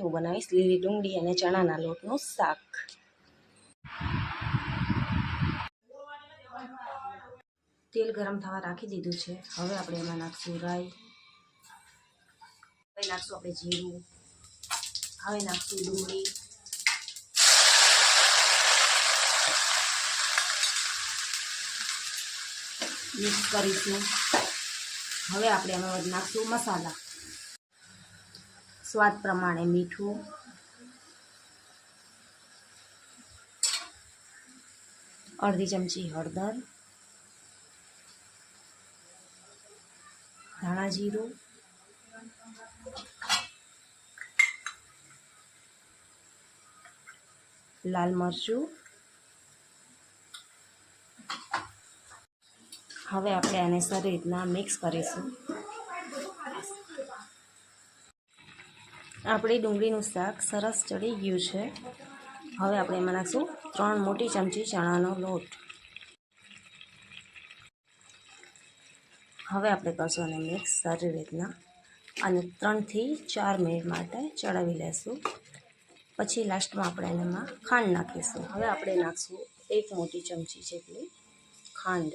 હું બનાવીશ લીલી ડુંગળી અને ચણાના લોટનું શાક। તેલ ગરમ થવા રાખી દીધું છે। હવે આપણે એમાં નાખશું રાઈ, હવે નાખશું આપણે જીરું, હવે નાખશું ડુંગળી, મિક્સ કરીશું। હવે આપણે એમાં નાખશું મસાલા, સ્વાદ પ્રમાણે મીઠું, અડધી ચમચી હળદર, ધાણા જીરું, લાલ મરચું। હવે આપણે આને સારી રીતના મિક્સ કરીશું। આપણી ડુંગળીનું શાક સરસ ચડી ગયું છે। હવે આપણે એમાં નાખશું 3 મોટી ચમચી ચણાનો લોટ। હવે આપણે કરશું અને મિક્સ સારી રીતના અને 3 થી 4 મિનિટ માટે ચડાવી લેશું। પછી લાસ્ટમાં આપણે એમાં ખાંડ નાખીશું। હવે આપણે નાખશું 1 મોટી ચમચી જેટલી ખાંડ।